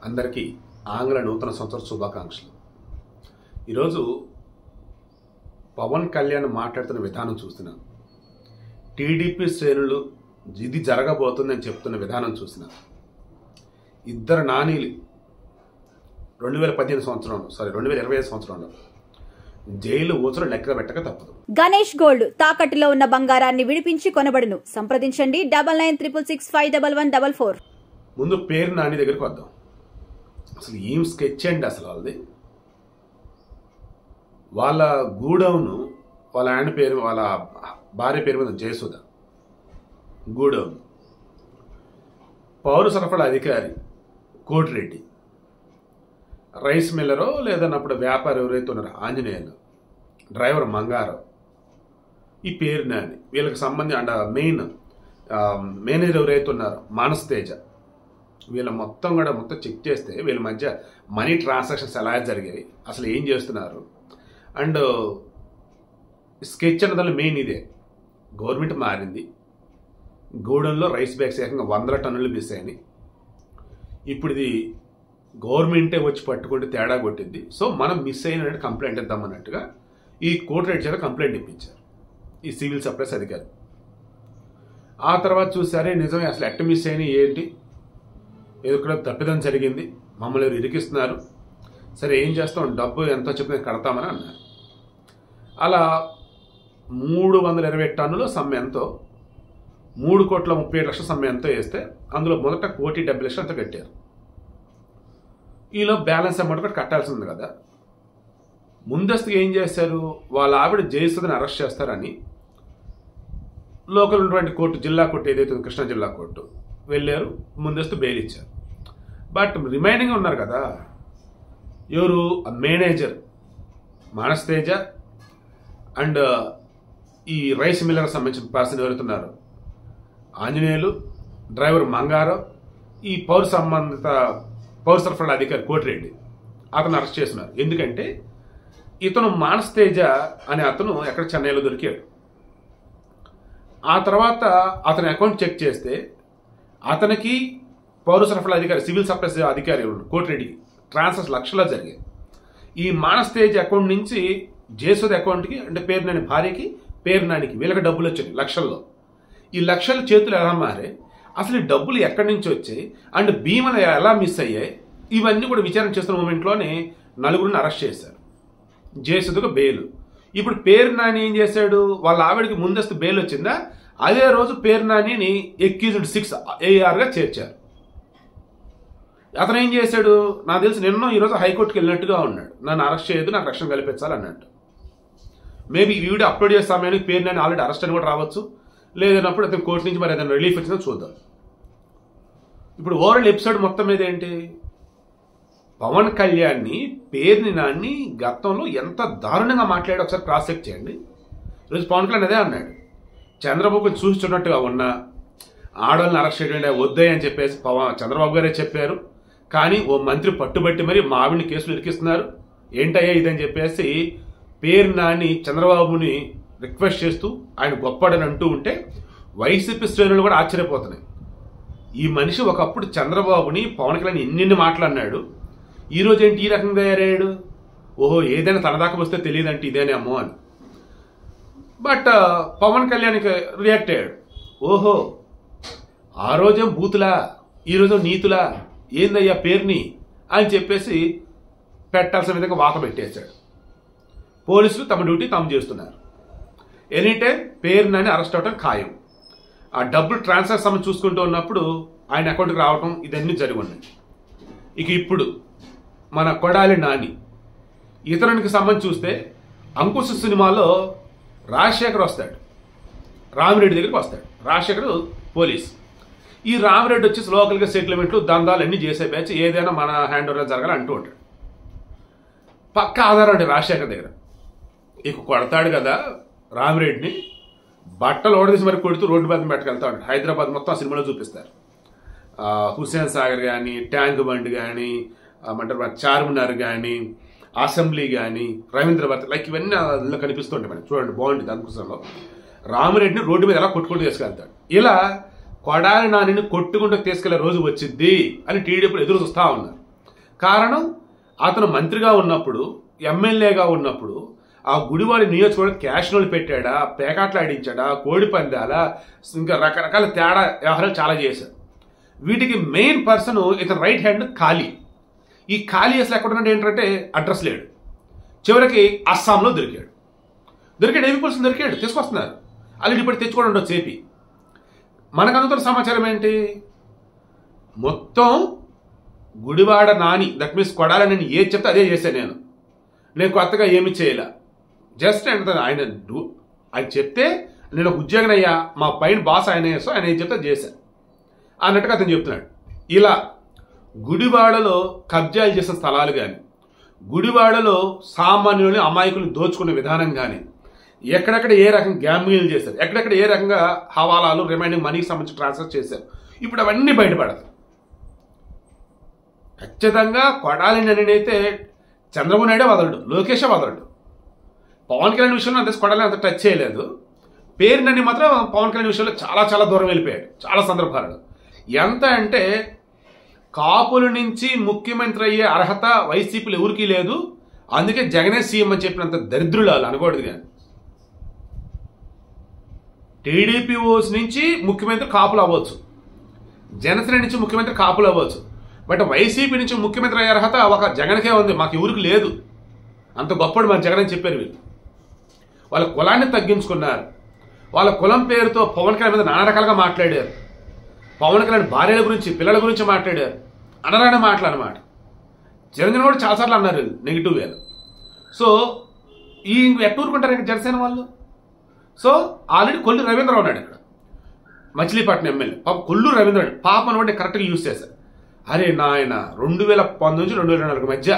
అందరికీ ఆంగ్ల నూతన సంవత్సర శుభాకాంక్షలు. ఈరోజు పవన్ కళ్యాణ్ మాట్లాడుతున్న విధానం చూస్తున్నాను. టీడీపీ శ్రేణులు ఇది జరగబోతుందని చెప్తున్న విధానం చూస్తున్నాను. ఇద్దరు నానీలు 2015 సంవత్సరంలో 2025 సంవత్సరంలో జైలు ఊచలు లెక్క పెట్టక తప్పదు. గణేష్ గోల్డ్ తాకట్టులో ఉన్న బంగారాన్ని విడిపించి కొనబడును. సంప్రదించండి 9966651144. ముందు పేరు నాని దగ్గరికి వద్దాం. అసలు ఏం స్కెచ్ అండి అసలు వాళ్ళది. వాళ్ళ గూడౌను వాళ్ళ ఆయన పేరు, వాళ్ళ భార్య పేరు మీద జయసుధ గూడౌన్. పౌర సరఫరా అధికారి కోటిరెడ్డి, రైస్ మిల్లరో లేదన్నప్పుడు వ్యాపారి ఎవరైతే ఉన్నారో ఆంజనేయులు, డ్రైవర్ మంగారావు, ఈ పేరు నాని. వీళ్ళకి సంబంధించి మెయిన్ మేనేజర్ ఎవరైతే ఉన్నారో మానస్ తేజ. వీళ్ళ మొత్తం చెక్ చేస్తే వీళ్ళ మధ్య మనీ ట్రాన్సాక్షన్స్ ఎలా జరిగాయి, అసలు ఏం చేస్తున్నారు. అండ్ స్కెచ్ అన్నదాన్ని మెయిన్ ఇదే. గవర్నమెంట్ మారింది, గూడెంలో రైస్ బ్యాగ్స్ ఏకంగా 100 టన్నులు మిస్ అయినాయి. ఇప్పుడు ఇది గవర్నమెంటే వచ్చి పట్టుకుంటే తేడా కొట్టింది. సో మనం మిస్ అయిన కంప్లైంట్ ఇద్దామన్నట్టుగా ఈ కోర్టు చేత కంప్లైంట్ ఇప్పించారు ఈ సివిల్ సప్లైస్ అధికారి. ఆ తర్వాత చూసారే నిజమే, అసలు ఎట్ట మిస్ అయినాయి ఏంటి, ఏదో ఇక్కడ తప్పిదం జరిగింది, మమ్మల్ని ఎవరు ఇరికిస్తున్నారు, సరే ఏం చేస్తాం, డబ్బు ఎంతో చెప్పిన కడతామని అన్నారు. అలా 320 టన్నుల సమ్మె ఎంతో 3,30,00,000 సమ్మె ఎంతో వేస్తే అందులో మొదట 1,70,00,000 అంతా కట్టారు. ఈలో బ్యాలెన్స్ అమౌంట్ కూడా కట్టాల్సి ఉంది కదా. ముందస్తుగా ఏం చేశారు, వాళ్ళ ఆవిడ జయసుధని అరెస్ట్ చేస్తారని లోకల్ ఉన్నటువంటి కోర్టు, జిల్లా కోర్టు ఏదైతే కృష్ణా జిల్లా కోర్టు వెళ్ళారు, ముందస్తు బెయిల్ ఇచ్చారు. బట్ రిమైనింగ్ ఉన్నారు కదా, ఎవరు మేనేజర్ మానస్ తేజ అండ్ ఈ రైస్ మిల్లర్కి సంబంధించిన పర్సన్ ఎవరుతున్నారు ఆంజనేయులు, డ్రైవర్ మంగారావు, ఈ పౌర సరఫరా అధికారి కోటిరెడ్డి, అతను అరెస్ట్ చేస్తున్నారు. ఎందుకంటే ఇతను మానస్ తేజ అనే అతను ఎక్కడ చెన్నైలో దొరికాడు. ఆ తర్వాత అతని అకౌంట్ చెక్ చేస్తే అతనికి పౌర సరఫరా అధికారి, సివిల్ సప్లైస్ అధికారి కోటిరెడ్డికి ట్రాన్స్ఫర్స్ లక్షల్లో జరిగాయి. ఈ మానస్ తేజ్ అకౌంట్ నుంచి జయసుధ అకౌంట్కి, అంటే పేరు నాని భార్యకి, పేరు నానికి, వీళ్ళకి డబ్బులు వచ్చాయి లక్షల్లో. ఈ లక్షల చేతులు ఎలా మారే, అసలు ఈ డబ్బులు ఎక్కడి నుంచి వచ్చాయి, అండ్ భీమలు ఎలా మిస్ అయ్యాయి, ఇవన్నీ కూడా విచారణ చేస్తున్న మూమెంట్లోనే 9గురిని అరెస్ట్ చేశారు. జయసుధకు బెయిల్. ఇప్పుడు పేరు నాని ఏం చేశాడు, వాళ్ళ ఆవిడకి ముందస్తు బెయిల్ వచ్చిందా, అదే రోజు పేరు నానిని అక్యూజ్డ్ 6 AR చేర్చారు. అతను ఏం చేశాడు, నాకు తెలిసి నిన్న ఈరోజు హైకోర్టుకి వెళ్ళినట్టుగా ఉన్నాడు. నన్ను అరెస్ట్ చేయొద్దు, నాకు రక్షణ కల్పించాలి అన్నట్టు. మేబీ ఈ వీడియో అప్లోడ్ చేసే సమయానికి పేరు నాని ఆల్రెడీ అరెస్ట్ అని కూడా రావచ్చు, లేదన్నప్పుడు అతను కోర్టు నుంచి మరి ఏదైనా రిలీఫ్ వచ్చిందో చూద్దాం. ఇప్పుడు ఓవరాల్ ఎపిసోడ్ మొత్తం మీద ఏంటి, పవన్ కళ్యాణ్ని పేరుని నాన్ని గతంలో ఎంత దారుణంగా మాట్లాడాడు ఒకసారి క్రాస్ చెక్ చేయండి. ఈరోజు పవన్ కళ్యాణ్ అదే అన్నాడు, చంద్రబాబు చూస్తున్నట్టుగా ఉన్నా ఆడవాళ్ళని అరెస్ట్ చేయడం వద్దాయి అని చెప్పేసి చంద్రబాబు గారే చెప్పారు. కానీ ఓ మంత్రి పట్టుబట్టి మరి మా ఆవిడని కేసులు ఇరికిస్తున్నారు, ఏంటయ్యా ఇదని చెప్పేసి పేరు నాని చంద్రబాబుని రిక్వెస్ట్ చేస్తూ ఆయన గొప్పడని అంటూ ఉంటే వైసీపీ శ్రేణులు కూడా ఆశ్చర్యపోతున్నాయి. ఈ మనిషి ఒకప్పుడు చంద్రబాబుని, పవన్ కళ్యాణ్ ఎన్ని మాట్లాడినాడు, ఈ రోజు ఏంటి ఈ రకంగా తయారయ్యాడు, ఓహో ఏదైనా తన దాకా వస్తే తెలియదంటే ఇదేనేమో అని. బట్ పవన్ కళ్యాణ్కి రియాక్ట్ అయ్యాడు, ఓహో ఆ రోజేం బూతులా, ఈరోజు నీతులా, ఏందయ్యా పేరుని అని చెప్పేసి పెట్టాల్సిన విధంగా వాత పెట్టేశాడు. పోలీసులు తమ డ్యూటీ తాము చేస్తున్నారు. ఎనీ టైం పేరు నాని అరెస్ట్ అవడం ఖాయం. ఆ డబ్బులు ట్రాన్స్ఫర్ సమయం చూసుకుంటూ ఉన్నప్పుడు ఆయన అకౌంట్కి రావడం ఇదన్నీ జరిగి ఉన్నాయి. ఇక ఇప్పుడు మన కొడాలి నాని, ఇతరునికి సంబంధించి చూస్తే అంకుశ సినిమాలో రాజశేఖర్ వస్తాడు, రామిరెడ్డి దగ్గరికి వస్తాడు. రాజశేఖర్ పోలీస్, ఈ రామిరెడ్డి వచ్చేసి లోకల్గా సెటిల్మెంట్లు దందాలు అన్నీ చేసే బ్యాచ్, ఏదైనా మన హ్యాండ్ ఓవర్ జరగాలి అంటూ ఉంటాడు. పక్క ఆధారం అండి రాజశేఖర్ దగ్గర. ఇక కొడతాడు కదా రామిరెడ్డిని, బట్టలు ఓడదీసి మరి కొడుతూ రోడ్డు మీద పెట్టుకెళ్తా ఉంటాడు. హైదరాబాద్ మొత్తం ఆ సినిమాలో చూపిస్తారు. హుస్సేన్ సాగర్ కానీ, ట్యాంక్ బండ్ కానీ, అంటారు చార్మినార్ కానీ, అసెంబ్లీ కానీ, రవీంద్రభారత్, లైక్ ఇవన్నీ అందులో కనిపిస్తుంటాయి మనకి. చూడండి బాగుంటుంది. అందుకోసంలో రామిరెడ్డిని రోడ్డు మీద ఎలా కొట్టుకుంటూ తీసుకెళ్తాడు. ఇలా కొడాలి నానిని కొట్టుకుంటూ తీసుకెళ్లే రోజు వచ్చింది అని టీడీపీ ఎదురు చూస్తూ ఉన్నారు. కారణం అతను మంత్రిగా ఉన్నప్పుడు, ఎమ్మెల్యేగా ఉన్నప్పుడు ఆ గుడివాడ నియోజకవర్గం క్యాష్ నోళ్ళు పెట్టాడా, పేకాట్లు ఆడించాడా, కోడి పందాలా, ఇంకా రకరకాల తేడా వ్యవహారాలు చాలా చేశారు. వీటికి మెయిన్ పర్సన్ ఇతను రైట్ హ్యాండ్ ఖాళీ. ఈ ఖాళీ అసలు ఎక్కడున్నాడు ఏంటంటే అడ్రస్ లేడు. చివరికి అస్సాంలో దొరికాడు. ఏపీ పోలీసులు దొరికాడు, తీసుకొస్తున్నారు. ఆల్రెడీ ఇప్పుడు తెచ్చుకోవడం ఉండొచ్చు ఏపీ. మనకు అందుతున్న సమాచారం ఏంటి? మొత్తం గుడివాడ నాని, దట్ మీన్స్ కొడాలని నేను ఏది చెప్తే అదే చేశాను. నేను కొత్తగా ఏమి చేయలే. జస్ట్ ఆయన చెప్తే నేను ఒక ఉద్యోగం అయ్యా, మా పైన బాస్ ఆయన వేసో ఆయన ఏం చెప్తే చేశాను అన్నట్టుగా అతను చెప్తున్నాడు. ఇలా గుడివాడలో కబ్జాలు చేసిన స్థలాలు కానీ, గుడివాడలో సామాన్యులని అమాయకులను దోచుకునే విధానం కానీ, ఎక్కడెక్కడ ఏ రకంగా గ్యాంబ్లింగ్ చేశారు, ఎక్కడెక్కడ ఏ రకంగా హవాలాలు రిమైనింగ్ మనీకి సంబంధించి ట్రాన్స్ఫర్ చేశారు, ఇప్పుడు అవన్నీ బయటపడదు. ఖచ్చితంగా కొడాలి నేనైతే చంద్రబాబు నాయుడే వదలడు, లోకేషే వదలడు. పవన్ కళ్యాణ్ విషయంలో అంత కొడాలి అంత టచ్ చేయలేదు. పేరు నన్ను మాత్రం పవన్ కళ్యాణ్ విషయంలో చాలా చాలా దూరం వెళ్ళిపోయాడు చాలా సందర్భాలలో. ఎంత అంటే కాపుల నుంచి ముఖ్యమంత్రి అయ్యే అర్హత వైసీపీలు ఎవరికీ లేదు, అందుకే జగనే సీఎం అని చెప్పినంత దరిద్రులు అనకూడదు. కానీ టీడీపీ ఓస్ నుంచి ముఖ్యమంత్రి కాపులు అవ్వచ్చు, జనసేన నుంచి ముఖ్యమంత్రి కాపులు అవ్వచ్చు, బట్ వైసీపీ నుంచి ముఖ్యమంత్రి అయ్యే అర్హత ఒక జగన్కే ఉంది, మాకు ఎవరికి లేదు. అంత గొప్పడు మన జగన్ అని చెప్పారు వీళ్ళు. వాళ్ళ కులాన్ని తగ్గించుకున్నారు. వాళ్ళ కులం పేరుతో పవన్ కళ్యాణ్ మీద నానా రకాలుగా మాట్లాడారు. పవన్ కళ్యాణ్ భార్యల గురించి, పిల్లల గురించి మాట్లాడారు. అనరాని మాటలు అన్నమాట. చిరంజీవి కూడా చాలాసార్లు అన్నారు నెగిటివ్ వేలు. సో ఈ ఎట్టూరుకుంటారు ఇక్కడ జనసేన వాళ్ళు. సో ఆల్రెడీ కొల్లు రవీంద్ర ఉన్నాడు ఇక్కడ, మచిలీపట్నం ఎమ్మెల్యే. కొల్లు రవీంద్ర పాపను కూడా కరెక్ట్గా యూజ్ చేశారు. అరే నాయన 2019 నుంచి 2024 మధ్య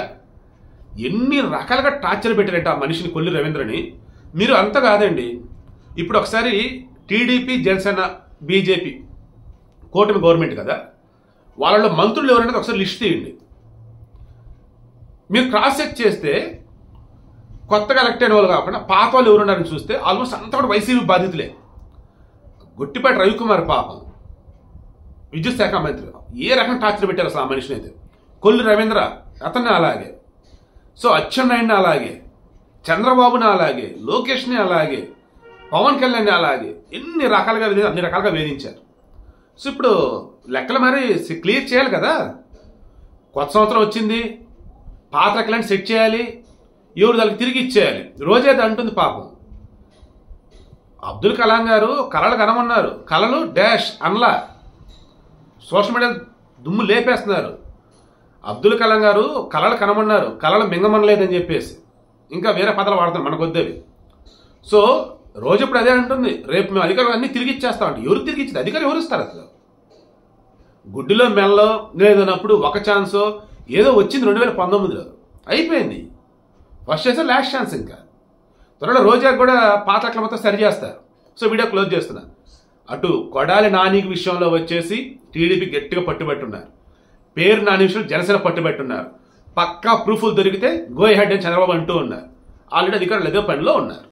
ఎన్ని రకాలుగా టార్చర్ పెట్టారంటే ఆ మనిషిని, కొల్లు రవీంద్రని. మీరు అంత కాదండి, ఇప్పుడు ఒకసారి టీడీపీ, జనసేన, బీజేపీ కూటమి గవర్నమెంట్ కదా, వాళ్ళలో మంత్రులు ఎవరనేది ఒకసారి లిస్ట్ తీయండి. మీరు క్రాస్ చెక్ చేస్తే కొత్తగా ఎలక్ట్ అయిన వాళ్ళు కాకుండా పాత వాళ్ళు ఎవరున్నారని చూస్తే ఆల్మోస్ట్ అంతా కూడా వైసీపీ బాధితులే. గుట్టిపాటి రవికుమార్ పాపం విద్యుత్ శాఖ మంత్రి, ఏ రకం టార్చర్ పెట్టారు అసలు ఆ మనిషిని అయితే. కొల్లు రవీంద్ర అతన్ని అలాగే, సో అచ్చెన్నాయుడిని అలాగే, చంద్రబాబుని అలాగే, లోకేష్ని అలాగే, పవన్ కళ్యాణ్ని అలాగే అన్ని రకాలుగా వేధించారు. సో ఇప్పుడు లెక్కలు మరి క్లియర్ చేయాలి కదా. కొత్త సంవత్సరం వచ్చింది, పాత లెక్కలను సెట్ చేయాలి, ఎవరు దానికి తిరిగి ఇచ్చేయాలి. రోజేది అంటుంది పాపం. అబ్దుల్ కలాం గారు కళలు కనమన్నారు, కళలు డాష్ అన్లా సోషల్ మీడియా దుమ్ము లేపేస్తున్నారు. అబ్దుల్ కలాం గారు కళలు కనమన్నారు, కళలు మింగమనలేదని చెప్పేసి ఇంకా వేరే పదాలు వాడుతున్నారు మనకు వద్దేవి. సో రోజు ఇప్పుడు అదే అంటుంది, రేపు మేము అధికారులు అన్నీ తిరిగి ఇచ్చేస్తామంటే ఎవరు తిరిగి ఇచ్చింది? అధికారులు ఎవరు ఇస్తారు అసలు? గుడ్డిలో మెల్లో లేదన్నప్పుడు ఒక ఛాన్సో ఏదో వచ్చింది 2019లో అయిపోయింది. ఫస్ట్ చేస్తే లాస్ట్ ఛాన్స్. ఇంకా త్వరలో రోజాకి కూడా పాత లెక్కల మొత్తం సరి చేస్తారు. సో వీడియో క్లోజ్ చేస్తున్నా. అటు కొడాలి నాని విషయంలో వచ్చేసి టీడీపీ గట్టిగా పట్టుబట్టున్నారు, పేరు నాని విషయంలో జనసేన పట్టుబట్టున్నారు. పక్కా ప్రూఫ్లు దొరికితే గో హెడ్ అని చంద్రబాబు అంటూ ఉన్నారు. ఆల్రెడీ అధికారులు ఏదో పనిలో ఉన్నారు.